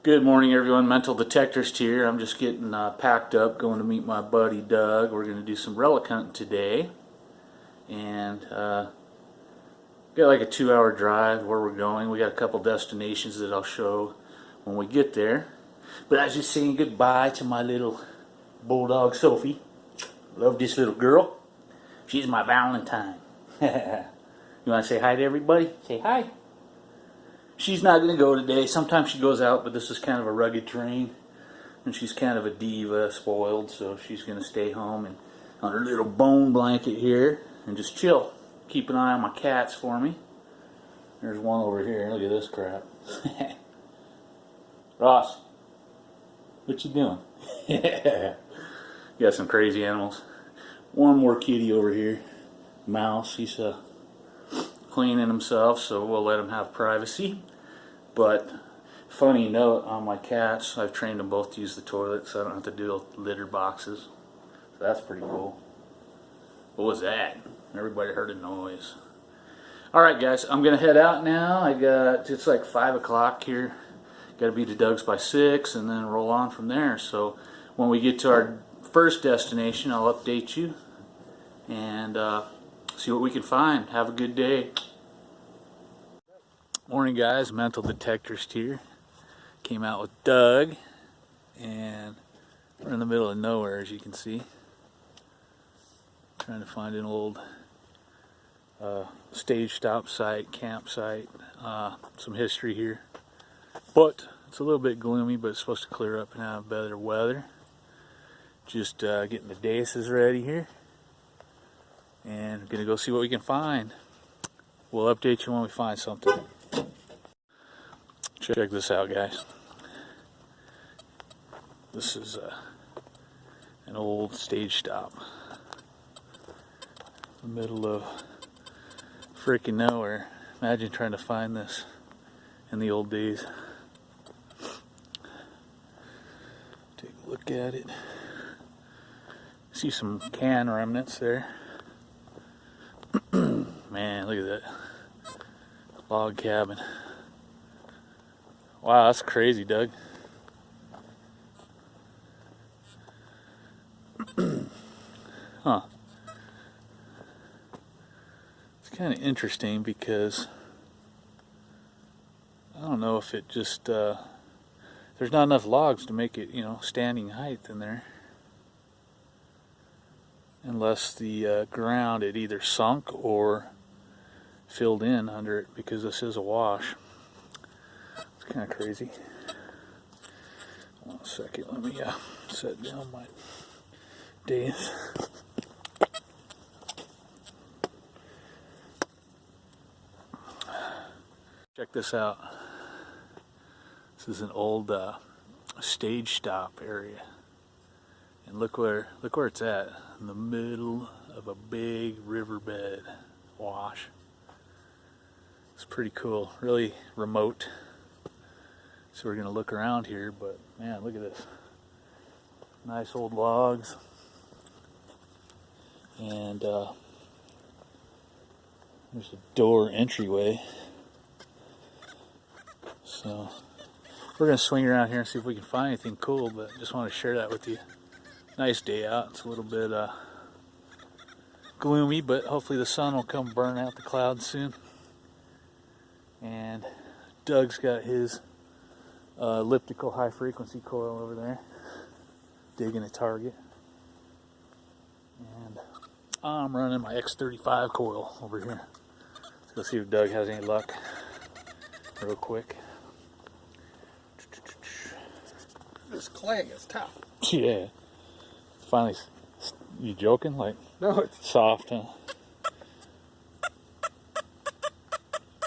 Good morning, everyone. Mental Detectorist here. I'm just getting packed up, going to meet my buddy Doug. We're going to do some relic hunting today, and got like a 2-hour drive where we're going. We got a couple destinations that I'll show when we get there. But I was just saying goodbye to my little bulldog Sophie. Love this little girl. She's my Valentine. You want to say hi to everybody? Say hi. She's not going to go today. Sometimes she goes out, but this is kind of a rugged terrain. And she's kind of a diva, spoiled, so she's going to stay home and on her little bone blanket here and just chill. Keep an eye on my cats for me. There's one over here. Look at this crap. Ross, what you doing? Got some crazy animals. One more kitty over here. Mouse. He's cleaning himself, so we'll let him have privacy. But funny note on my cats, I've trained them both to use the toilet, so I don't have to do litter boxes. So that's pretty cool. What was that? Everybody heard a noise. Alright guys, I'm gonna head out now. It's like 5 o'clock here. Gotta be to Doug's by 6 and then roll on from there. So when we get to our first destination, I'll update you and see what we can find. Have a good day. Morning guys, Mental Detectorist here. Came out with Doug and we're in the middle of nowhere, as you can see. Trying to find an old stage stop site, campsite. Some history here. But it's a little bit gloomy, but it's supposed to clear up and have better weather. Just getting the Deus ready here. And we're gonna go see what we can find. We'll update you when we find something. Check this out, guys. This is an old stage stop. In the middle of freaking nowhere. Imagine trying to find this in the old days. Take a look at it. See some can remnants there. Man, look at that log cabin. Wow, that's crazy, Doug. Huh. It's kind of interesting because I don't know if it just there's not enough logs to make it, standing height in there. Unless the ground had either sunk or filled in under it, because this is a wash. It's kind of crazy. One second, let me set down my Deus. Check this out. This is an old stage stop area. And look where it's at, in the middle of a big riverbed wash. It's pretty cool, really remote. So we're gonna look around here, but man, look at this. Nice old logs. And there's a door entryway. So we're gonna swing around here and see if we can find anything cool, but just want to share that with you. Nice day out. It's a little bit gloomy, but hopefully the sun will come burn out the clouds soon. And Doug's got his elliptical high frequency coil over there, digging a target. And I'm running my X35 coil over here. Let's see if Doug has any luck real quick. This clay is tough. Yeah. Finally, you joking? Like, no, it's soft, huh?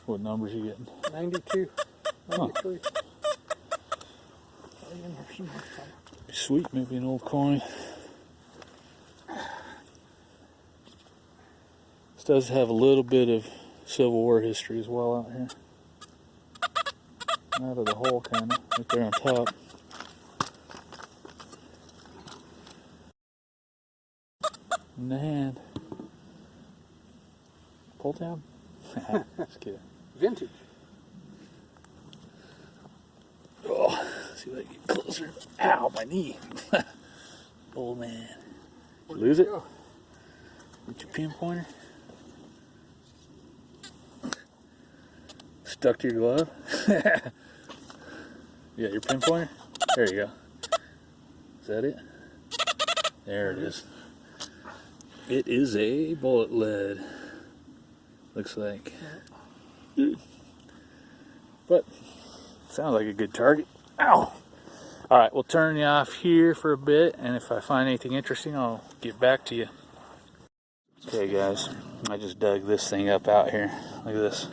What numbers you getting? 92, 93. Huh. Sweet, maybe an old coin. This does have a little bit of Civil War history as well out here. Out of the hole, kind of, right there on top. In the hand. Pull down? Just kidding. Vintage. Oh, see if I can get closer. Ow, my knee. Oh man. Lose it? With your pinpointer? Stuck to your glove? You got your pinpointer? There you go. Is that it? There it is. It is a bullet lead. Looks like. But sounds like a good target. Ow! Alright, we'll turn you off here for a bit, and if I find anything interesting, I'll get back to you. Okay guys, I just dug this thing up out here. Look at this.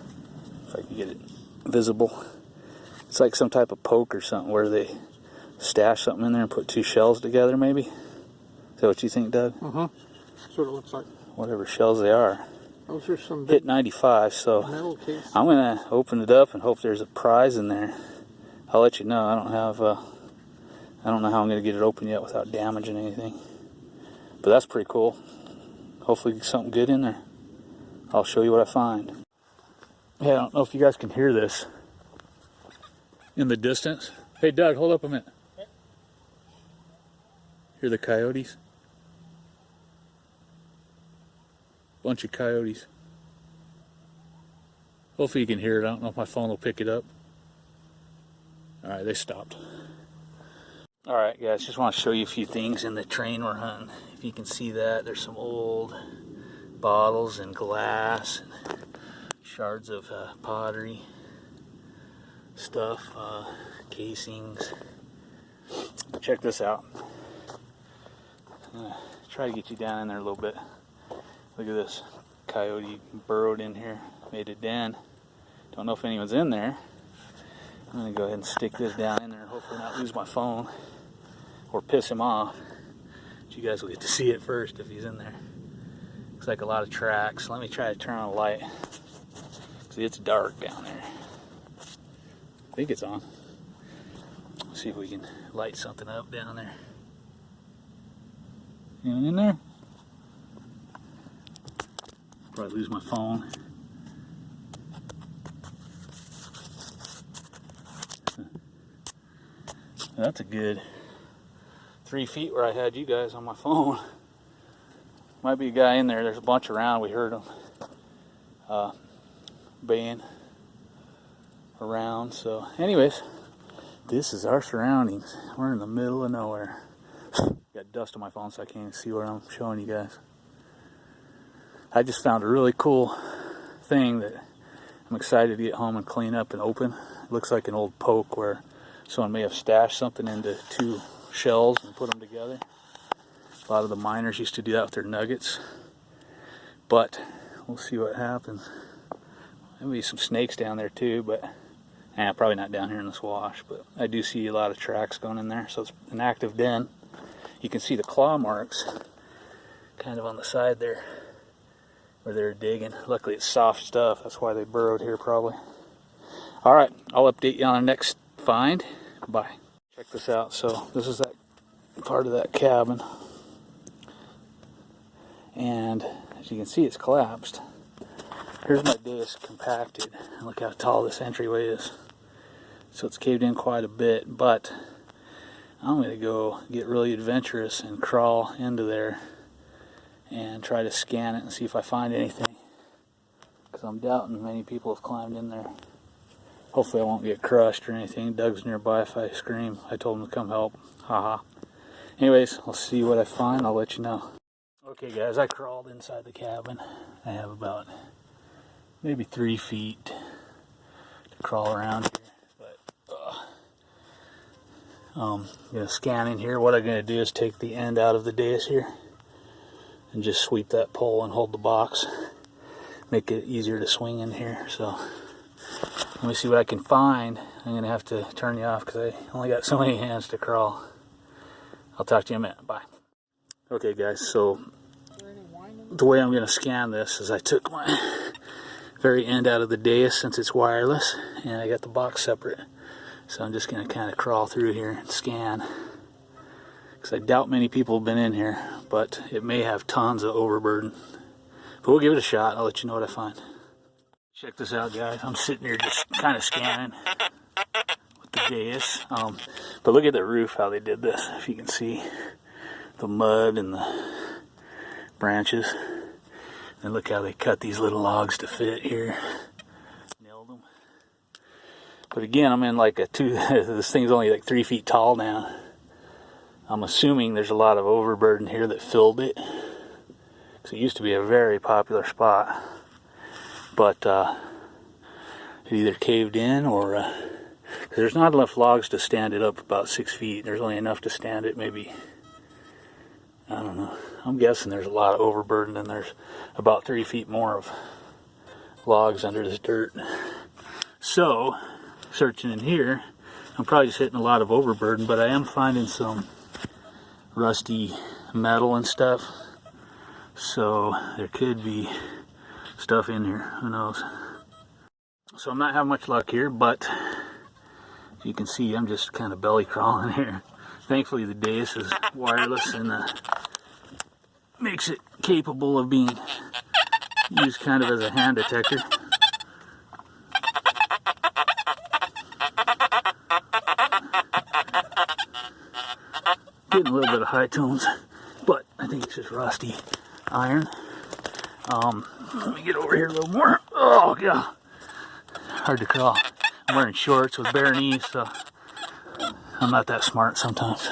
If I can get it visible. It's like some type of poke or something where they stash something in there and put two shells together maybe. Is that what you think, Doug? Uh-huh. That's what it looks like. Whatever shells they are. Those are some Hit 95, so metal case. I'm going to open it up and hope there's a prize in there. I'll let you know. I don't know how I'm going to get it open yet without damaging anything. But that's pretty cool. Hopefully something good in there. I'll show you what I find. Hey, I don't know if you guys can hear this in the distance. Hey Doug, hold up a minute. Hear the coyotes? Bunch of coyotes. Hopefully you can hear it. I don't know if my phone will pick it up. Alright, they stopped. Alright guys, just want to show you a few things in the train we're hunting. If you can see that, there's some old bottles and glass and shards of pottery stuff, casings. Check this out. I'm gonna try to get you down in there a little bit. Look at this. Coyote burrowed in here, made a den. Don't know if anyone's in there. I'm gonna go ahead and stick this down in there and hopefully not lose my phone or piss him off. But you guys will get to see it first if he's in there. Looks like a lot of tracks. Let me try to turn on a light. See, it's dark down there. I think it's on. Let's see if we can light something up down there. Anyone in there? Probably lose my phone. That's a good 3 feet where I had you guys on my phone. Might be a guy in there. There's a bunch around. We heard them baying around. So anyways, this is our surroundings. We're in the middle of nowhere. Got dust on my phone so I can't even see what I'm showing you guys. I just found a really cool thing that I'm excited to get home and clean up and open. It looks like an old poke where someone may have stashed something into two shells and put them together. A lot of the miners used to do that with their nuggets. But we'll see what happens. Maybe some snakes down there too, but probably not down here in this wash. But I do see a lot of tracks going in there, so it's an active den. You can see the claw marks kind of on the side there where they're digging. Luckily it's soft stuff, that's why they burrowed here probably. Alright, I'll update you on the next find. Bye. Check this out. So this is that part of that cabin. And as you can see, it's collapsed. Here's my dais compacted. Look how tall this entryway is. So it's caved in quite a bit, but I'm going to go get really adventurous and crawl into there and try to scan it and see if I find anything. Because I'm doubting many people have climbed in there. Hopefully I won't get crushed or anything. Doug's nearby if I scream. I told him to come help. Haha. Anyways, I'll see what I find. I'll let you know. Okay guys, I crawled inside the cabin. I have about maybe 3 feet to crawl around here. I'm going to scan in here. What I'm going to do is take the end out of the dais here and just sweep that pole and hold the box. Make it easier to swing in here. So let me see what I can find. I'm going to have to turn you off because I only got so many hands to crawl. I'll talk to you in a minute. Bye. Okay guys, so the way I'm going to scan this is I took my very end out of the dais since it's wireless and I got the box separate. So I'm just going to kind of crawl through here and scan. Because I doubt many people have been in here, but it may have tons of overburden. But we'll give it a shot. I'll let you know what I find. Check this out, guys. I'm sitting here just kind of scanning with the Deus. But look at the roof, how they did this. If you can see the mud and the branches. And look how they cut these little logs to fit here. Nailed them. But again, I'm in like this thing's only like 3 feet tall now. I'm assuming there's a lot of overburden here that filled it. Because it used to be a very popular spot. But it either caved in or there's not enough logs to stand it up about 6 feet. There's only enough to stand it maybe, I don't know. I'm guessing there's a lot of overburden and there's about 3 feet more of logs under this dirt. So, searching in here, I'm probably just hitting a lot of overburden, but I am finding some rusty metal and stuff. So there could be stuff in here, who knows. So I'm not having much luck here, but as you can see, I'm just kind of belly crawling here. Thankfully the Deus is wireless and makes it capable of being used kind of as a hand detector. Getting a little bit of high tones, but I think it's just rusty iron. Let me get over here a little more. Oh yeah, hard to crawl. I'm wearing shorts with bare knees, so I'm not that smart sometimes.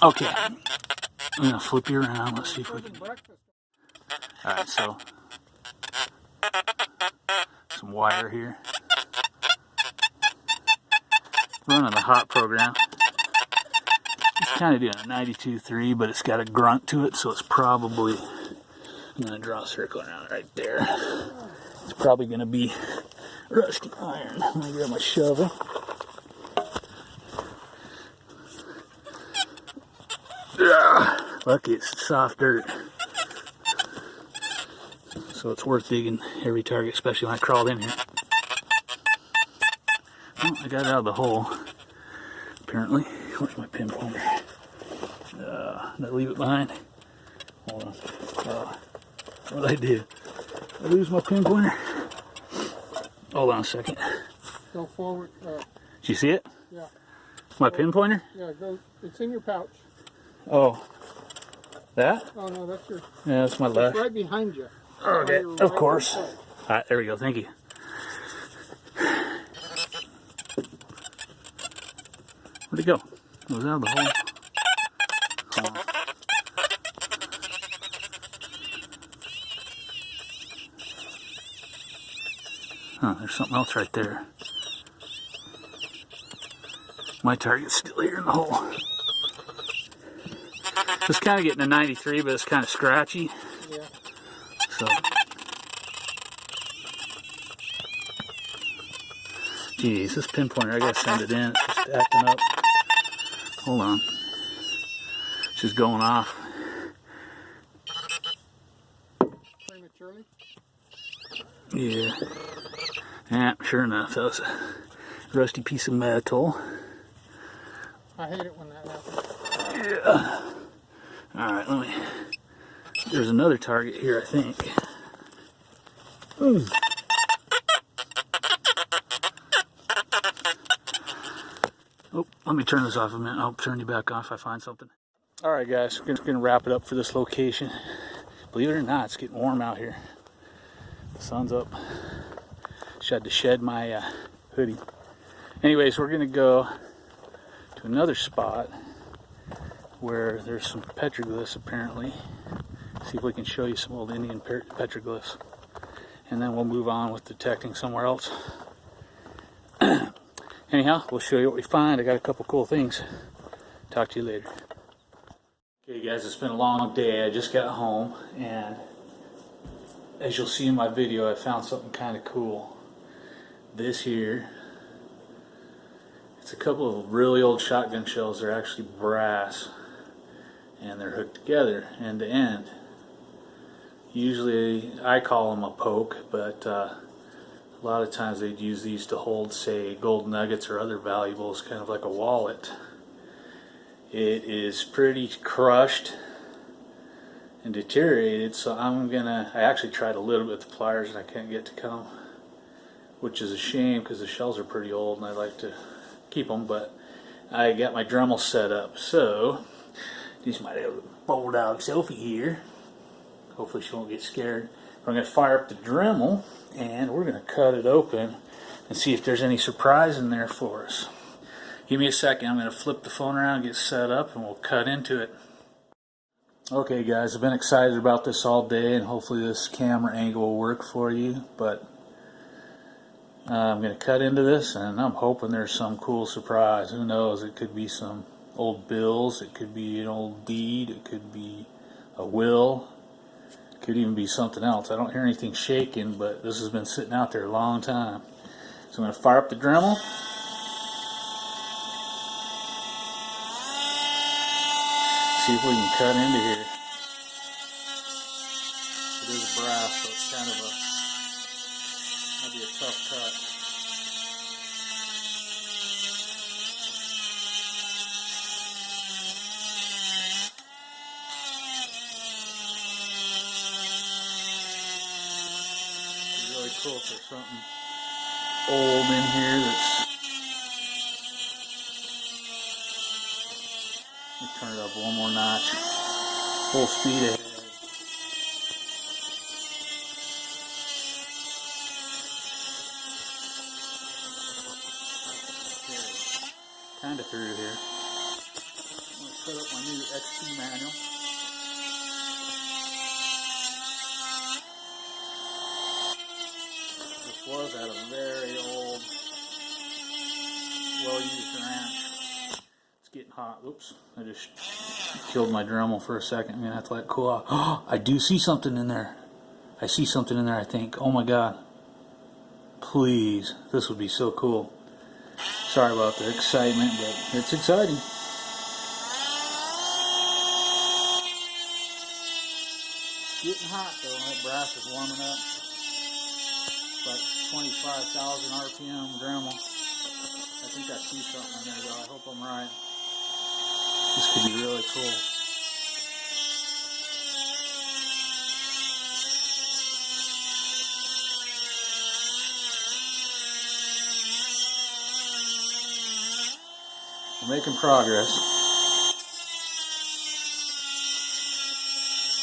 Okay, I'm gonna flip you around. Let's see if we can. All right, so some wire here. Running the hot program. It's kind of doing a 92.3, but it's got a grunt to it, so it's probably, I'm going to draw a circle around it right there. It's probably going to be rusty iron. Let me grab my shovel. Lucky it's soft dirt. So it's worth digging every target, especially when I crawled in here. Oh, I got it out of the hole, apparently. Where's my pin pointer? Did I leave it behind? Hold on. What did I do? Did I lose my pin pointer? Hold on a second. Go forward. Did you see it? Yeah. My pin pointer? Yeah, go. It's in your pouch. Oh. That? Oh, no, that's your... Yeah, that's my left. It's right behind you. Okay, of course. All right, there we go. Thank you. Where'd it go? It was out of the hole. Huh, there's something else right there. My target's still here in the hole. It's kind of getting a 93, but it's kind of scratchy. Yeah. So, geez, this pinpointer, I gotta send it in. It's just acting up. Hold on. It's just going off. Prematurely? Yeah. Yeah, sure enough, that was a rusty piece of metal. I hate it when that happens. Yeah. Alright, let me... There's another target here, I think. Oh, let me turn this off a minute. I'll turn you back off if I find something. Alright guys, we're going to wrap it up for this location. Believe it or not, it's getting warm out here. The sun's up. Just had to shed my hoodie. Anyways, we're going to go to another spot where there's some petroglyphs apparently. See if we can show you some old Indian petroglyphs. And then we'll move on with detecting somewhere else. Anyhow, we'll show you what we find. I got a couple cool things. Talk to you later. Okay guys, it's been a long day. I just got home and as you'll see in my video, I found something kind of cool. This here, it's a couple of really old shotgun shells. They're actually brass and they're hooked together end to end. Usually I call them a poke, but a lot of times they'd use these to hold, say, gold nuggets or other valuables, kind of like a wallet. It is pretty crushed and deteriorated, so I actually tried a little bit with the pliers and I can't get it to come which is a shame because the shells are pretty old and I like to keep them, but I got my Dremel set up, so these might have a bulldog Sophie here. Hopefully she won't get scared. I'm going to fire up the Dremel and we're going to cut it open and see if there's any surprise in there for us. Give me a second. I'm going to flip the phone around, get set up, and we'll cut into it. Okay guys, I've been excited about this all day, and hopefully this camera angle will work for you, but I'm going to cut into this and I'm hoping there's some cool surprise. Who knows, it could be some old bills, it could be an old deed, it could be a will, it could even be something else. I don't hear anything shaking, but this has been sitting out there a long time. So I'm going to fire up the Dremel. See if we can cut into here. It is brass, so it's kind of might be a tough cut. It'd be really cool if there's something old in here that's. Let me turn it up one more notch. Full speed ahead. Kind of through here. I'm going to put up my new XP manual. This was at a very old, well-used ranch. It's getting hot. Oops, I just killed my Dremel for a second. I'm going to have to let it cool off. Oh, I do see something in there. I see something in there, I think. Oh my God. Please, this would be so cool. Sorry about the excitement, but it's exciting. Getting hot though, that brass is warming up. But 25,000 RPM Dremel. I think I see something in there though, I hope I'm right. This could be really cool. We're making progress.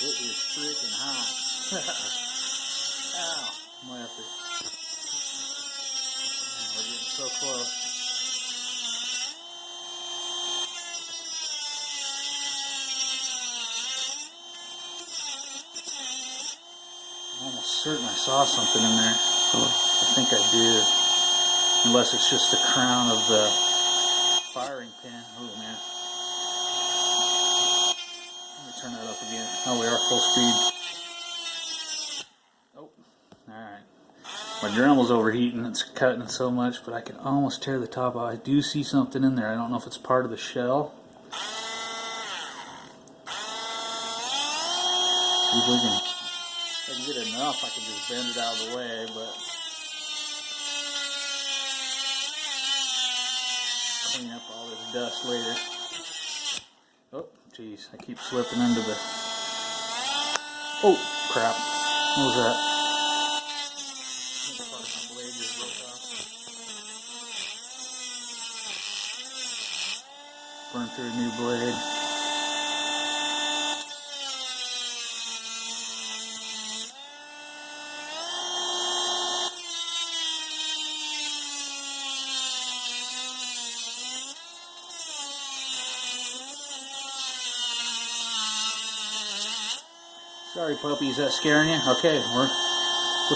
It is freaking hot. Ow. I'm gonna have to. Man, we're getting so close. I'm almost certain I saw something in there. I think I did. Unless it's just the crown of the firing pin. Oh man. Let me turn that up again. Oh, we are full speed. Oh, alright. My Dremel's overheating. It's cutting so much, but I can almost tear the top off. I do see something in there. I don't know if it's part of the shell. See if we can. If I can get enough, I can just bend it out of the way, but clean up all this dust later. Oh, jeez, I keep slipping into the. Oh, crap. What was that? I think part of my blade just broke off. Burn through a new blade. Sorry, puppy, is that scaring you? Okay, we're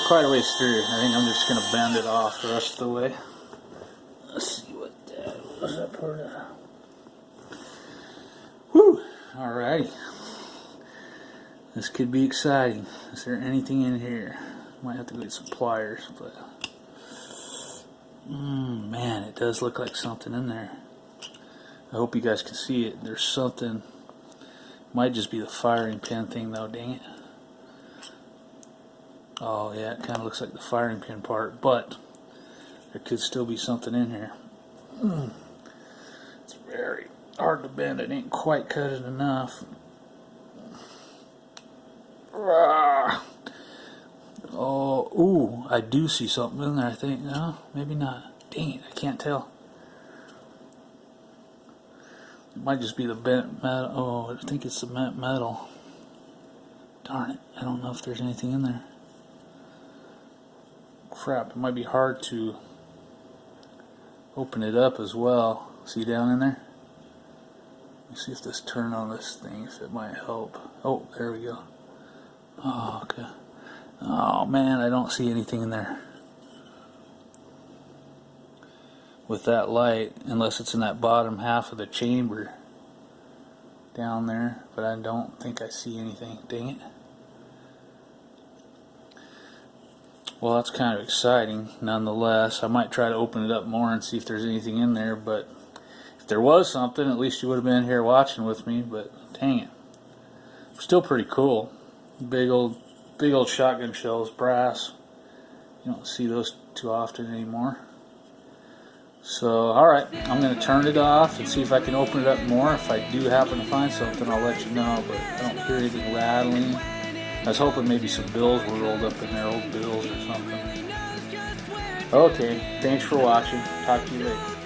quite a ways through. I think I'm just going to bend it off the rest of the way. Let's see what that was. That part of. Whew! Alrighty. This could be exciting. Is there anything in here? Might have to go get some pliers, but. Man, it does look like something in there. I hope you guys can see it. There's something. Might just be the firing pin thing though, dang it. Oh yeah, it kind of looks like the firing pin part, but there could still be something in here. It's very hard to bend. It ain't quite cut it enough. Oh, ooh, I do see something in there, I think. No, maybe not. Dang it, I can't tell. It might just be the bent metal. Oh, I think it's the bent metal. Darn it, I don't know if there's anything in there. Crap, it might be hard to open it up as well. See down in there? Let's see if this turn on this thing, if it might help. Oh, there we go. Oh, okay. Oh man, I don't see anything in there with that light, unless it's in that bottom half of the chamber down there, but I don't think I see anything. Dang it. Well, that's kind of exciting nonetheless. I might try to open it up more and see if there's anything in there, but if there was something, at least you would have been here watching with me, but dang it. Still pretty cool. Big old shotgun shells, brass. You don't see those too often anymore. So, alright, I'm going to turn it off and see if I can open it up more. If I do happen to find something, I'll let you know, but I don't hear anything rattling. I was hoping maybe some bills were rolled up in there, old bills or something. Okay, thanks for watching. Talk to you later.